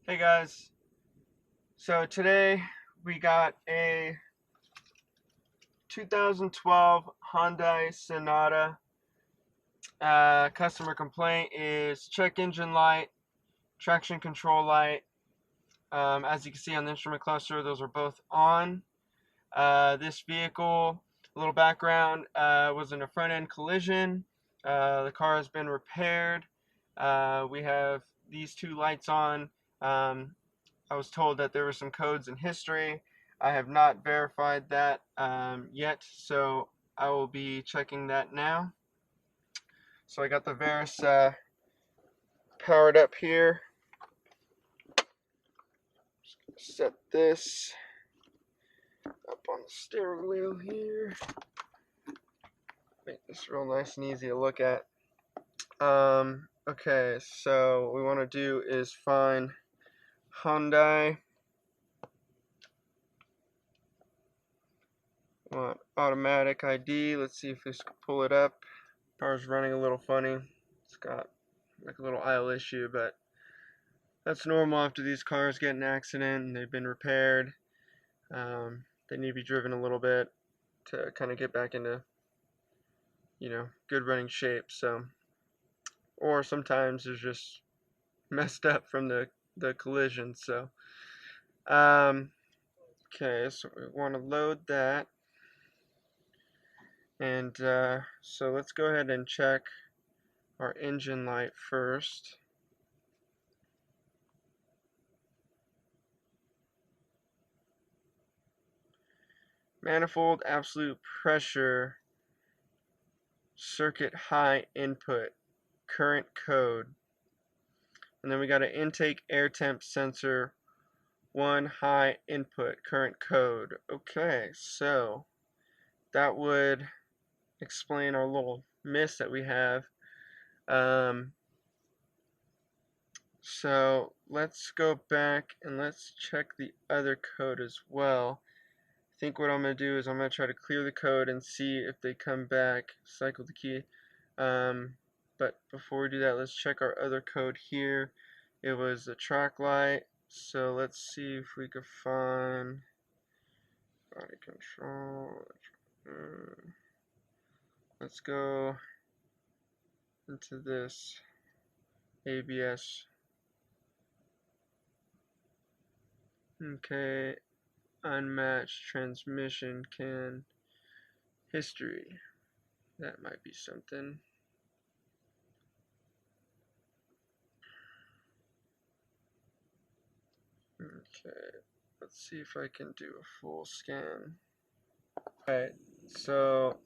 Hey guys, so today we got a 2012 Hyundai Sonata. Customer complaint is check engine light, traction control light. As you can see on the instrument cluster, those are both on. This vehicle, a little background, was in a front end collision. The car has been repaired. We have these two lights on. I was told that there were some codes in history. I have not verified that yet, so I will be checking that now. So I got the Verus powered up here. Set this up on the steering wheel here. Make this real nice and easy to look at. Okay, so what we want to do is find Hyundai. Want automatic ID. Let's see if this can pull it up. Car's running a little funny. It's got like a little idle issue, but that's normal after these cars get in an accident and they've been repaired. They need to be driven a little bit to kind of get back into, good running shape. So, or sometimes they're just messed up from the collision. So, okay, so we want to load that. And so let's go ahead and check our engine light first. Manifold absolute pressure, circuit high input, current code. And then we got an intake air temp sensor, 1 high input, current code. Okay, so that would explain our little miss that we have. So let's go back and let's check the other code as well. I think what I'm going to do is I'm going to try to clear the code and see if they come back, cycle the key. But before we do that, let's check our other code here. It was a track light, so let's see if we could find body control. Let's go into this ABS. Okay, unmatched transmission can history. That might be something. Okay, let's see if I can do a full scan. Alright, so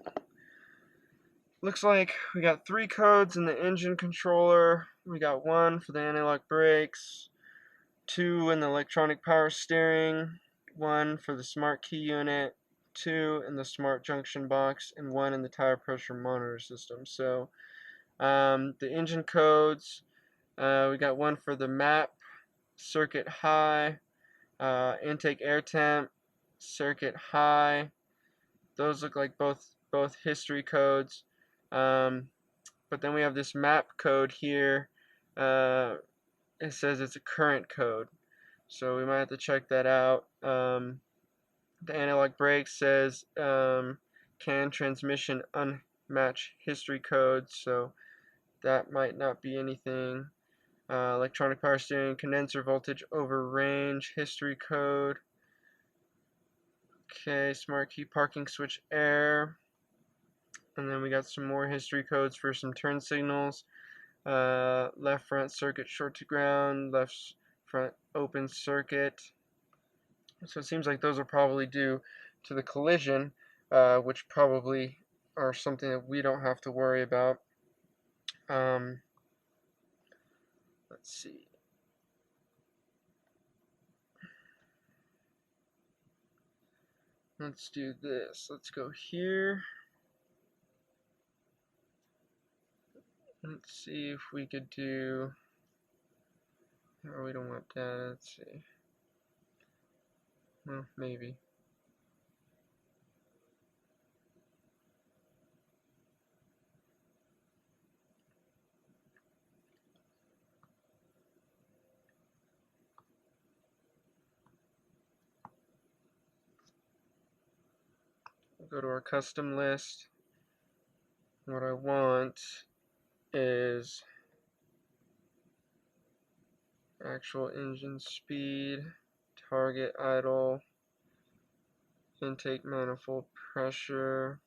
looks like we got 3 codes in the engine controller. We got 1 for the anti-lock brakes, 2 in the electronic power steering, 1 for the smart key unit, 2 in the smart junction box, and 1 in the tire pressure monitor system. So the engine codes, we got 1 for the map, circuit high, intake air temp, circuit high. Those look like both history codes. But then we have this map code here. It says it's a current code, so we might have to check that out. The analog brake says can transmission unmatched history code, so that might not be anything. Electronic power steering, condenser voltage over range, history code. Okay, smart key parking switch error. And then we got some more history codes for some turn signals. Left front circuit short to ground, left front open circuit. So it seems like those are probably due to the collision, which probably are something that we don't have to worry about. Let's see. Let's do this. Let's go here. Let's see if we could do. Oh, we don't want that. Let's see. Well, maybe. Go to our custom list. What I want is actual engine speed, target idle, intake manifold pressure.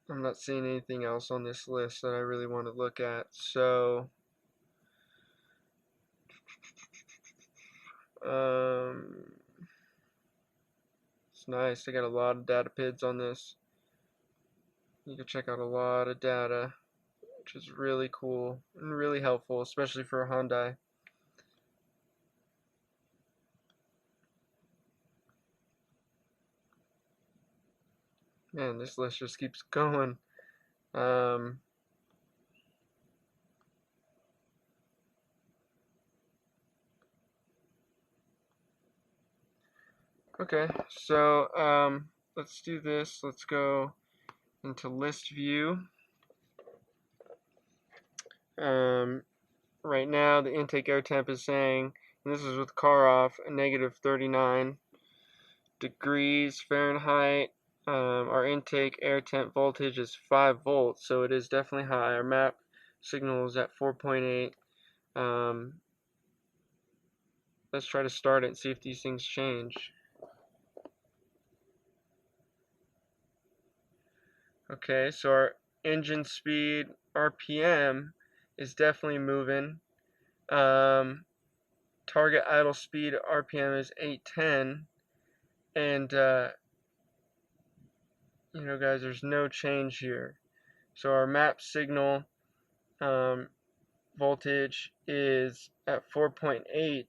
I'm not seeing anything else on this list that I really want to look at, so it's nice. They got a lot of data PIDs on this. You can check out a lot of data, which is really cool and really helpful, especially for a Hyundai. Man, this list just keeps going. Okay, so let's do this. Let's go into list view. Right now the intake air temp is saying, and this is with car off, a negative 39 degrees Fahrenheit. Our intake air temp voltage is 5 volts, so it is definitely high. Our map signal is at 4.8. Let's try to start it and see if these things change. Okay, so our engine speed, RPM, is definitely moving. Target idle speed, RPM, is 810. And, you know, guys, there's no change here. So our map signal voltage is at 4.8.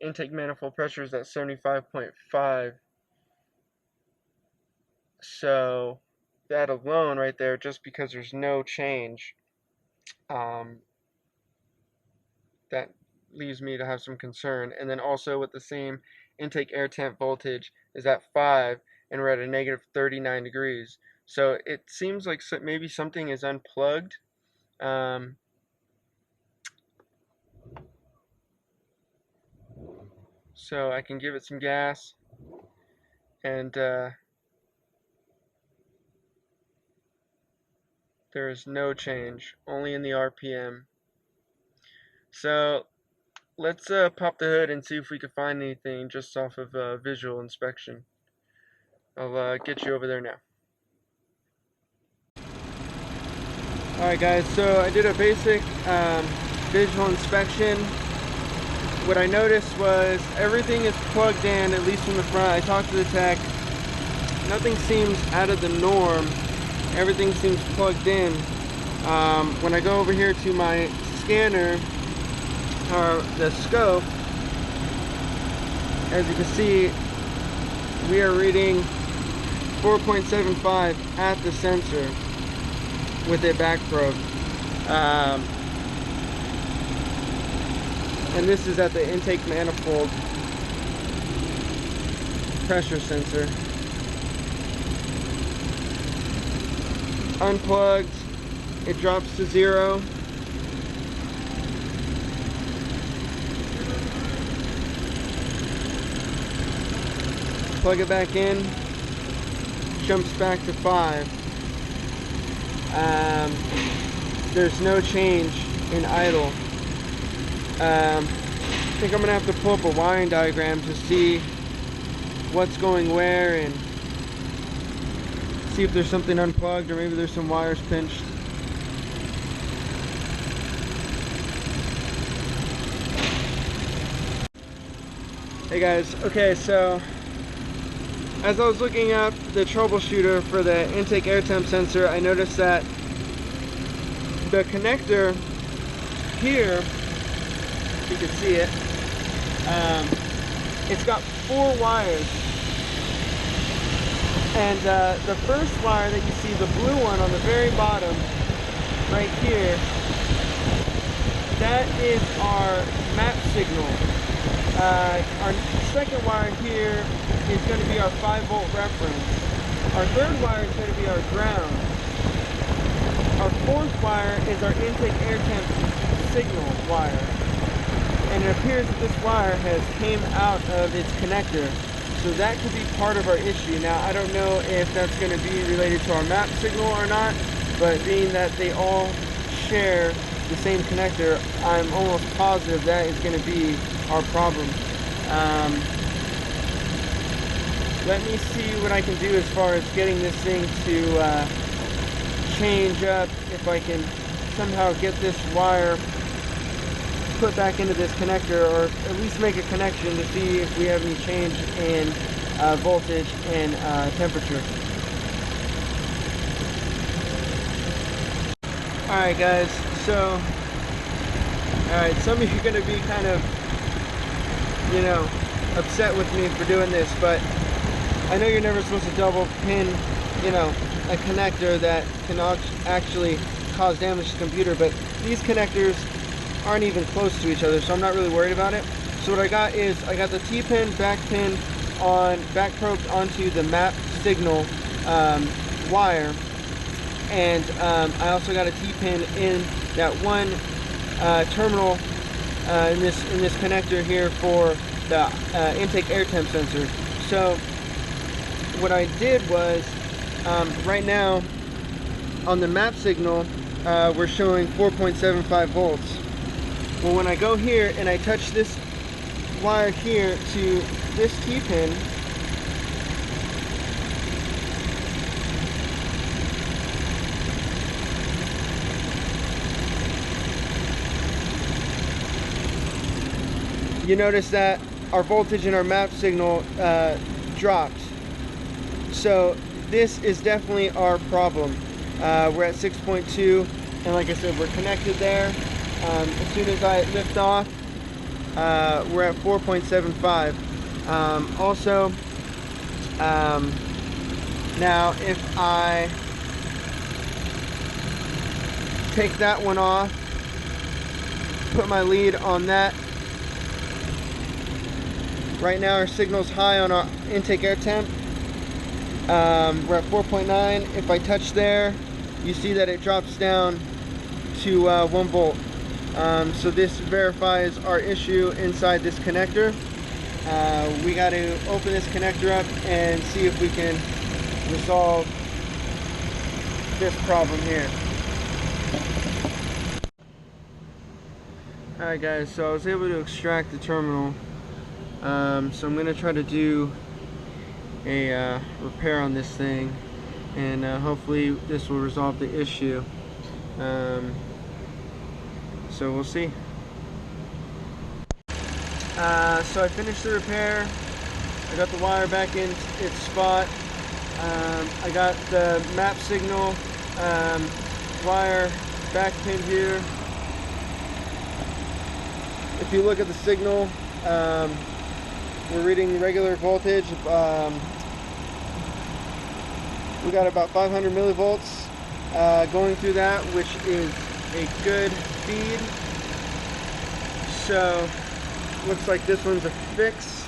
Intake manifold pressure is at 75.5. So that alone right there, just because there's no change, that leaves me to have some concern. And then also with the same intake air temp voltage is at 5, and we're at a negative 39 degrees. So it seems like maybe something is unplugged. So I can give it some gas, and there is no change, only in the RPM. So let's pop the hood and see if we can find anything just off of visual inspection. I'll get you over there now. Alright guys, so I did a basic visual inspection. What I noticed was everything is plugged in, at least from the front. I talked to the tech. Nothing seems out of the norm. Everything seems plugged in. When I go over here to my scanner, or the scope, as you can see, we are reading 4.75 at the sensor with it back probe. And this is at the intake manifold pressure sensor. Unplugged, it drops to 0. Plug it back in, jumps back to 5. There's no change in idle. I think I'm gonna have to pull up a wiring diagram to see what's going where and see if there's something unplugged, or maybe there's some wires pinched. Hey guys, okay, so as I was looking up the troubleshooter for the intake air temp sensor, I noticed that the connector here, you can see it, it's got 4 wires, and the first wire that you see, the blue one on the very bottom, right here, that is our map signal. Our second wire here is going to be our 5-volt reference. Our third wire is going to be our ground. Our fourth wire is our intake air temp signal wire. And it appears that this wire has came out of its connector. So that could be part of our issue. Now, I don't know if that's going to be related to our map signal or not, but being that they all share the same connector, I'm almost positive that is going to be our problem. Let me see what I can do as far as getting this thing to change up, if I can somehow get this wire put back into this connector, or at least make a connection to see if we have any change in voltage and temperature. Alright guys, so some of you are going to be kind of, you know, upset with me for doing this, but I know you're never supposed to double pin, you know, a connector that can actually cause damage to the computer, but these connectors aren't even close to each other, so I'm not really worried about it. So what I got is, I got the T-pin, back pin back probed onto the map signal wire, and I also got a T-pin in that one terminal in this connector here for the intake air temp sensor. So what I did was, right now on the map signal we're showing 4.75 volts. Well, when I go here and I touch this wire here to this T-pin, you notice that our voltage in our map signal dropped. So this is definitely our problem. We're at 6.2, and like I said, we're connected there. As soon as I lift off, we're at 4.75. Also, now if I take that one off, put my lead on that, right now our signal's high on our intake air temp. We're at 4.9. If I touch there, you see that it drops down to 1 volt. So this verifies our issue inside this connector. We got to open this connector up and see if we can resolve this problem here. Alright guys, so I was able to extract the terminal. So I'm going to try to do a repair on this thing, and hopefully this will resolve the issue. So we'll see. So I finished the repair. I got the wire back in its spot. I got the map signal wire back pinned here. If you look at the signal, we're reading regular voltage. We got about 500 millivolts going through that, which is a good feed. So looks like this one's a fix.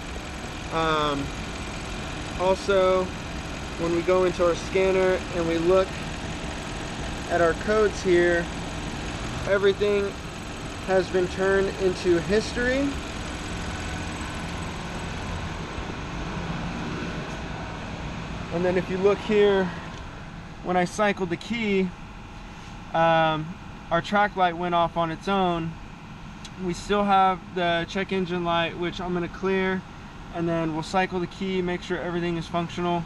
Also, when we go into our scanner and we look at our codes here, everything has been turned into history. And then if you look here, when I cycled the key, our track light went off on its own. We still have the check engine light, which I'm going to clear, and then we'll cycle the key, make sure everything is functional.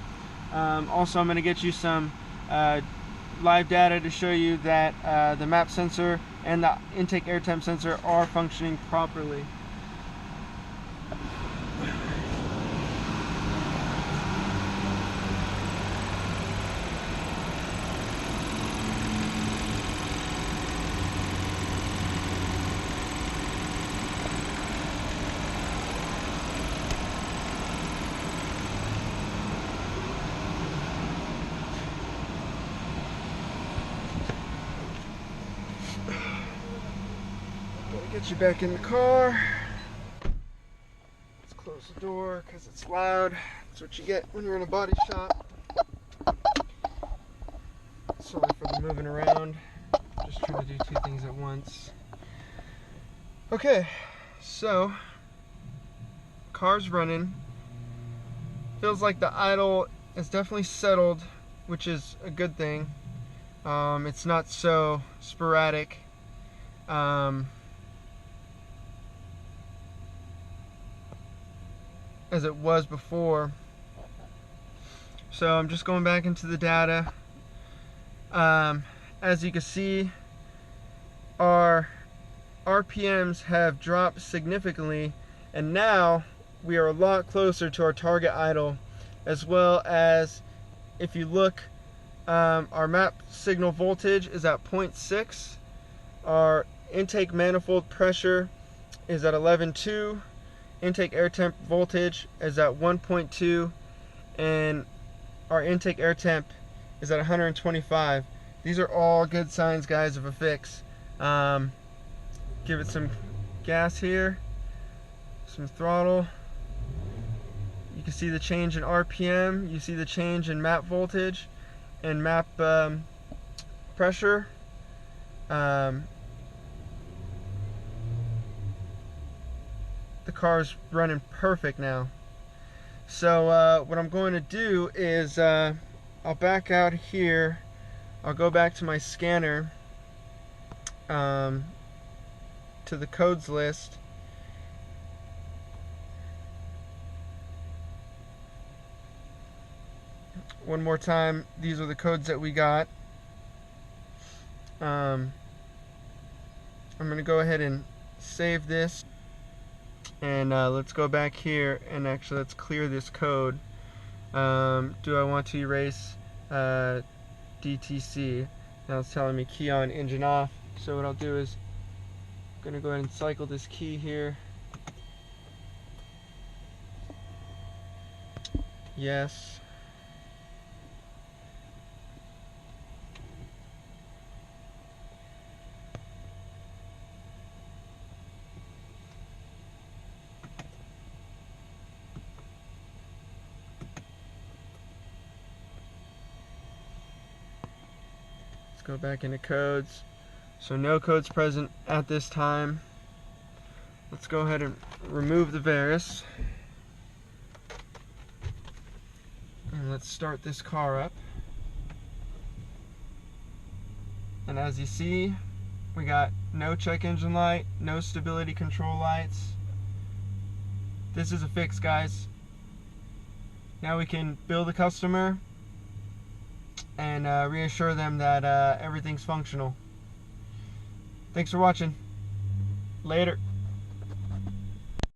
Also, I'm going to get you some live data to show you that the map sensor and the intake air temp sensor are functioning properly. Get you back in the car. Let's close the door because it's loud. That's what you get when you're in a body shop. Sorry for the moving around. Just trying to do two things at once. Okay, so car's running. Feels like the idle is definitely settled, which is a good thing. It's not so sporadic. As it was before. So I'm just going back into the data. As you can see, our RPMs have dropped significantly, and now we are a lot closer to our target idle, as well as if you look, our map signal voltage is at 0.6, our intake manifold pressure is at 11.2, intake air temp voltage is at 1.2, and our intake air temp is at 125. These are all good signs, guys, of a fix. Give it some gas here, some throttle. You can see the change in RPM, you see the change in map voltage and map pressure. The car's running perfect now. So what I'm going to do is I'll back out here. I'll go back to my scanner, to the codes list. One more time, these are the codes that we got. I'm going to go ahead and save this. And let's go back here and actually let's clear this code. Do I want to erase DTC? Now it's telling me key on, engine off. So what I'll do is I'm going to go ahead and cycle this key here. Yes. Go back into codes. So no codes present at this time. Let's go ahead and remove the Varus. And let's start this car up. And as you see, we got no check engine light, no stability control lights. This is a fix, guys. Now we can bill the customer and reassure them that everything's functional. Thanks for watching. Later.